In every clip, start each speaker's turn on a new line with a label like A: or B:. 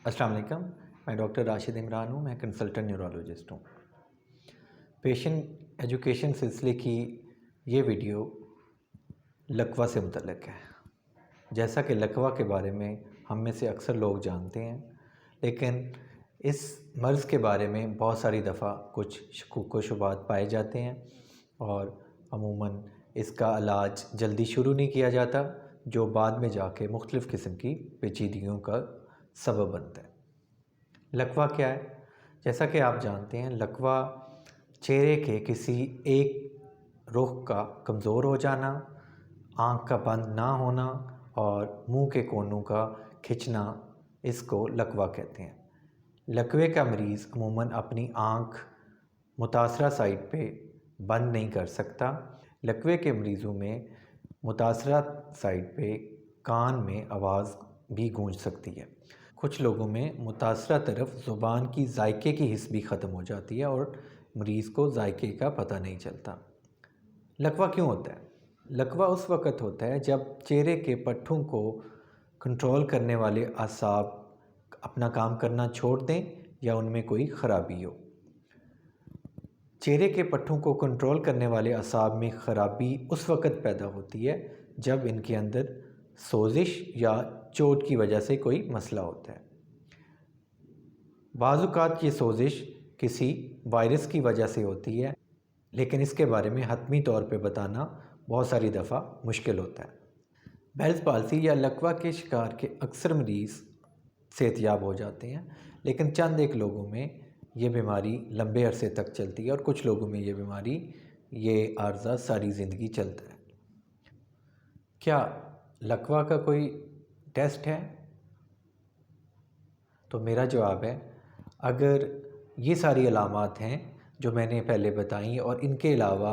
A: अस्सलाम वालेकुम। मैं डॉक्टर राशिद इमरान हूँ। मैं कंसल्टेंट न्यूरोलॉजिस्ट हूँ। पेशेंट एजुकेशन सिलसिले की ये वीडियो लकवा से मुतल्लिक़ है। जैसा कि लकवा के बारे में हम में से अक्सर लोग जानते हैं, लेकिन इस मर्ज़ के बारे में बहुत सारी दफ़ा कुछ शकूक व शुबात पाए जाते हैं और अमूमन इसका इलाज जल्दी शुरू नहीं किया जाता, जो बाद में जाके मुख्तलिफ़ किस्म की पेचीदगियों का सबब बनता है। लकवा क्या है? जैसा कि आप जानते हैं, लकवा चेहरे के किसी एक रुख का कमज़ोर हो जाना, आँख का बंद ना होना और मुंह के कोनों का खिंचना, इसको लकवा कहते हैं। लकवे का मरीज़ अमूमन अपनी आँख मुतासरा साइड पे बंद नहीं कर सकता। लकवे के मरीज़ों में मुतासरा साइड पे कान में आवाज़ भी गूंज सकती है। कुछ लोगों में मुतासरा तरफ ज़ुबान की जायके की हिस्स भी ख़त्म हो जाती है और मरीज़ को जायके का पता नहीं चलता। लकवा क्यों होता है? लकवा उस वक़्त होता है जब चेहरे के पट्ठों को कंट्रोल करने वाले असाब अपना काम करना छोड़ दें या उनमें कोई ख़राबी हो। चेहरे के पट्ठों को कंट्रोल करने वाले असाब में ख़राबी उस वक़्त पैदा होती है जब इनके अंदर सोजिश या चोट की वजह से कोई मसला होता है। बाज़ औक़ात ये सोजिश किसी वायरस की वजह से होती है, लेकिन इसके बारे में हतमी तौर पे बताना बहुत सारी दफ़ा मुश्किल होता है। बेल्स पाल्सी या लकवा के शिकार के अक्सर मरीज़ सेहतयाब हो जाते हैं, लेकिन चंद एक लोगों में ये बीमारी लंबे अरसे तक चलती है और कुछ लोगों में ये आर्ज़ा सारी ज़िंदगी चलता है। क्या लकवा का कोई टेस्ट है? तो मेरा जवाब है, अगर ये सारी अलामात हैं जो मैंने पहले बताई और इनके अलावा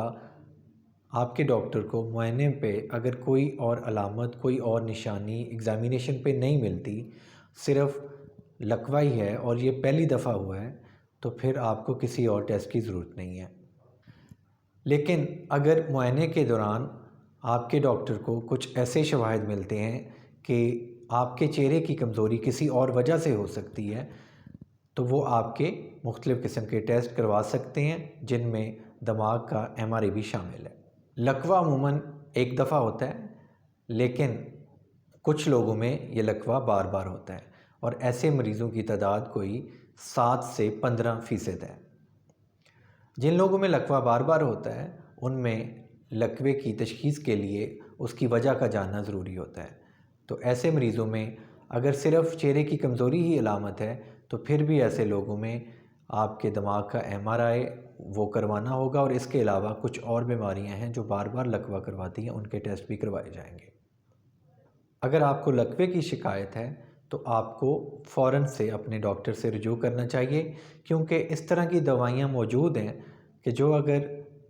A: आपके डॉक्टर को मुआयने पे अगर कोई और अलामत, कोई और निशानी एग्ज़ामिनेशन पे नहीं मिलती, सिर्फ़ लकवा ही है और ये पहली दफ़ा हुआ है, तो फिर आपको किसी और टेस्ट की ज़रूरत नहीं है। लेकिन अगर मुआयने के दौरान आपके डॉक्टर को कुछ ऐसे शवाहिद मिलते हैं कि आपके चेहरे की कमज़ोरी किसी और वजह से हो सकती है, तो वो आपके मुख्तलिफ़ किस्म के टेस्ट करवा सकते हैं, जिनमें दिमाग का MRI भी शामिल है। लकवा अमूमन एक दफ़ा होता है, लेकिन कुछ लोगों में ये लकवा बार बार होता है और ऐसे मरीज़ों की तादाद कोई 7 से 15% है। जिन लोगों में लकवा बार बार होता है, उनमें लकवे की तशख़ीस के लिए उसकी वजह का जानना ज़रूरी होता है। तो ऐसे मरीज़ों में अगर सिर्फ़ चेहरे की कमज़ोरी ही अलामत है, तो फिर भी ऐसे लोगों में आपके दिमाग का MRI वो करवाना होगा और इसके अलावा कुछ और बीमारियां हैं जो बार बार लकवा करवाती हैं, उनके टेस्ट भी करवाए जाएंगे। अगर आपको लकवे की शिकायत है तो आपको फ़ौरन से अपने डॉक्टर से रुजू करना चाहिए, क्योंकि इस तरह की दवाइयाँ मौजूद हैं कि जो अगर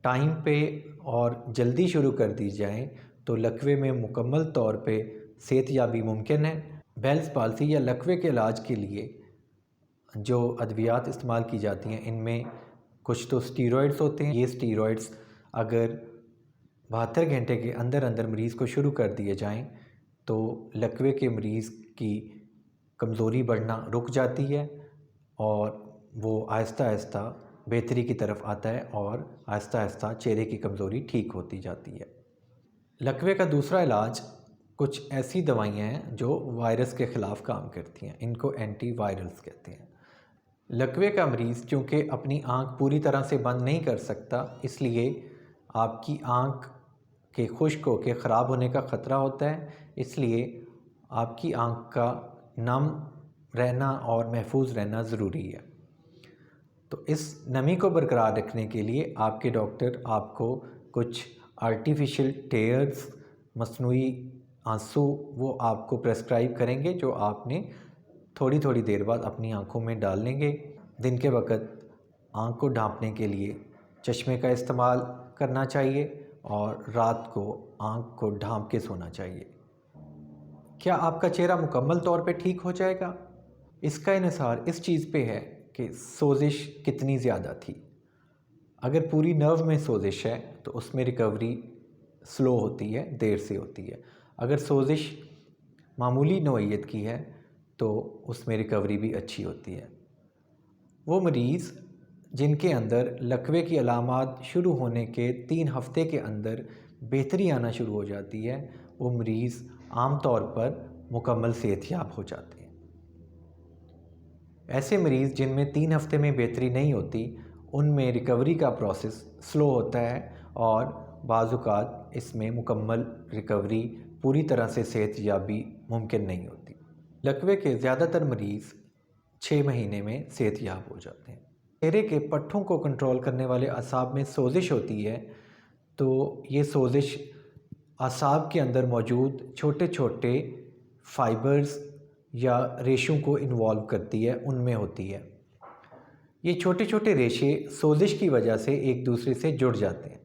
A: टाइम पे और जल्दी शुरू कर दी जाएँ तो लकवे में मुकम्मल तौर पे सेहतयाबी मुमकिन है। बेल्स पाल्सी या लकवे के इलाज के लिए जो अद्वियात इस्तेमाल की जाती हैं, इनमें कुछ तो स्टीरॉयड्स होते हैं। ये स्टीरॉयड्स अगर 72 घंटे के अंदर अंदर मरीज़ को शुरू कर दिए जाएं तो लकवे के मरीज़ की कमज़ोरी बढ़ना रुक जाती है और वो आहिस्ता आहिस्ता बेहतरी की तरफ आता है और आहिस्ता आहिस्ता चेहरे की कमज़ोरी ठीक होती जाती है। लकवे का दूसरा इलाज कुछ ऐसी दवाइयाँ हैं जो वायरस के ख़िलाफ़ काम करती हैं, इनको एंटीवायरल्स कहते हैं। लकवे का मरीज़ चूँकि अपनी आँख पूरी तरह से बंद नहीं कर सकता, इसलिए आपकी आँख के खुश्क होकर ख़राब होने का ख़तरा होता है, इसलिए आपकी आँख का नम रहना और महफूज रहना ज़रूरी है। तो इस नमी को बरकरार रखने के लिए आपके डॉक्टर आपको कुछ आर्टिफिशियल टेयर्स, मसनूई आंसू वो आपको प्रेस्क्राइब करेंगे, जो आपने थोड़ी थोड़ी देर बाद अपनी आँखों में डाल लेंगे। दिन के वक़्त आँख को ढांपने के लिए चश्मे का इस्तेमाल करना चाहिए और रात को आँख को ढांप के सोना चाहिए। क्या आपका चेहरा मुकम्मल तौर पे ठीक हो जाएगा? इसका इन्हिसार इस चीज़ पे है कि सोजिश कितनी ज़्यादा थी। अगर पूरी नर्व में सोजिश है तो उसमें रिकवरी स्लो होती है, देर से होती है। अगर सोजिश मामूली नौइयत की है تو اس میں ریکوری بھی اچھی ہوتی ہے۔ وہ مریض جن کے اندر لکوے کی علامات شروع ہونے کے 3 ہفتے کے اندر بہتری آنا شروع ہو جاتی ہے، وہ مریض عام طور پر مکمل صحت یاب ہو جاتے ہیں۔ ایسے مریض جن میں 3 ہفتے میں بہتری نہیں ہوتی، ان میں ریکوری کا پروسیس سلو ہوتا ہے اور بعض اوقات اس میں مکمل ریکوری پوری طرح سے صحت یابی ممکن نہیں ہوتی۔ لکوے کے زیادہ تر مریض 6 مہینے میں صحت یاب ہو جاتے ہیں۔ چہرے کے پٹھوں کو کنٹرول کرنے والے اعصاب میں سوزش ہوتی ہے، تو یہ سوزش اعصاب کے اندر موجود چھوٹے چھوٹے فائبرز یا ریشوں کو انوالو کرتی ہے، ان میں ہوتی ہے۔ یہ چھوٹے چھوٹے ریشے سوزش کی وجہ سے ایک دوسرے سے جڑ جاتے ہیں۔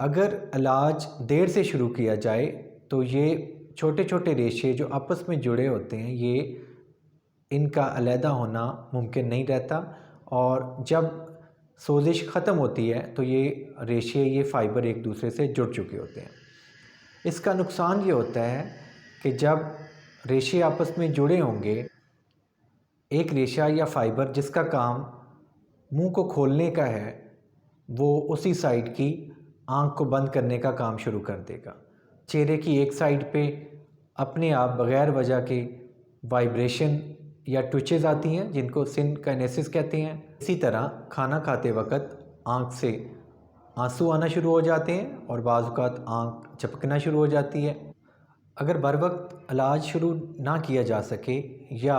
A: اگر علاج دیر سے شروع کیا جائے تو یہ چھوٹے چھوٹے ریشے جو آپس میں جڑے ہوتے ہیں، یہ ان کا علیحدہ ہونا ممکن نہیں رہتا، اور جب سوزش ختم ہوتی ہے تو یہ ریشے، یہ فائبر ایک دوسرے سے جڑ چکے ہوتے ہیں۔ اس کا نقصان یہ ہوتا ہے کہ جب ریشے آپس میں جڑے ہوں گے، ایک ریشہ یا فائبر جس کا کام منہ کو کھولنے کا ہے، وہ اسی سائڈ کی آنکھ کو بند کرنے کا کام شروع کر دے گا۔ چہرے کی ایک سائڈ پہ اپنے آپ بغیر وجہ کے وائبریشن یا ٹوچز آتی ہیں، جن کو سنکائنیسس کہتے ہیں۔ اسی طرح کھانا کھاتے وقت آنکھ سے آنسو آنا شروع ہو جاتے ہیں اور بعض اوقات آنکھ چپکنا شروع ہو جاتی ہے۔ اگر بر وقت علاج شروع نہ کیا جا سکے یا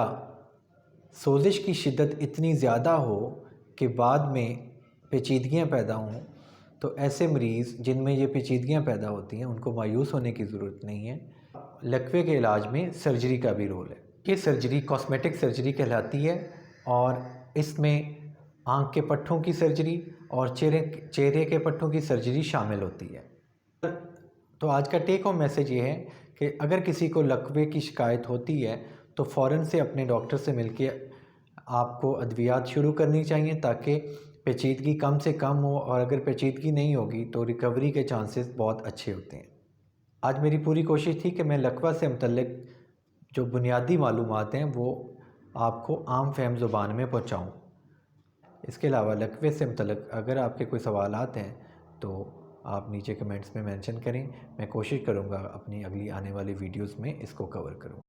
A: سوزش کی شدت اتنی زیادہ ہو کہ بعد میں پیچیدگیاں پیدا ہوں، تو ایسے مریض جن میں یہ پیچیدگیاں پیدا ہوتی ہیں ان کو مایوس ہونے کی ضرورت نہیں ہے۔ لکوے کے علاج میں سرجری کا بھی رول ہے۔ یہ سرجری کاسمیٹک سرجری کہلاتی ہے، اور اس میں آنکھ کے پٹھوں کی سرجری اور چہرے کے پٹھوں کی سرجری شامل ہوتی ہے۔ تو آج کا ٹیک ہوم میسیج یہ ہے کہ اگر کسی کو لکوے کی شکایت ہوتی ہے تو فوراً سے اپنے ڈاکٹر سے مل کے آپ کو ادویات شروع کرنی چاہیے، تاکہ پیچیدگی کم سے کم ہو، اور اگر پیچیدگی نہیں ہوگی تو ریکوری کے چانسز بہت اچھے ہوتے ہیں۔ آج میری پوری کوشش تھی کہ میں لکوہ سے متعلق جو بنیادی معلومات ہیں وہ آپ کو عام فہم زبان میں پہنچاؤں۔ اس کے علاوہ لکوے سے متعلق اگر آپ کے کوئی سوالات ہیں تو آپ نیچے کمنٹس میں مینشن کریں، میں کوشش کروں گا اپنی اگلی آنے والی ویڈیوز میں اس کو کور کروں۔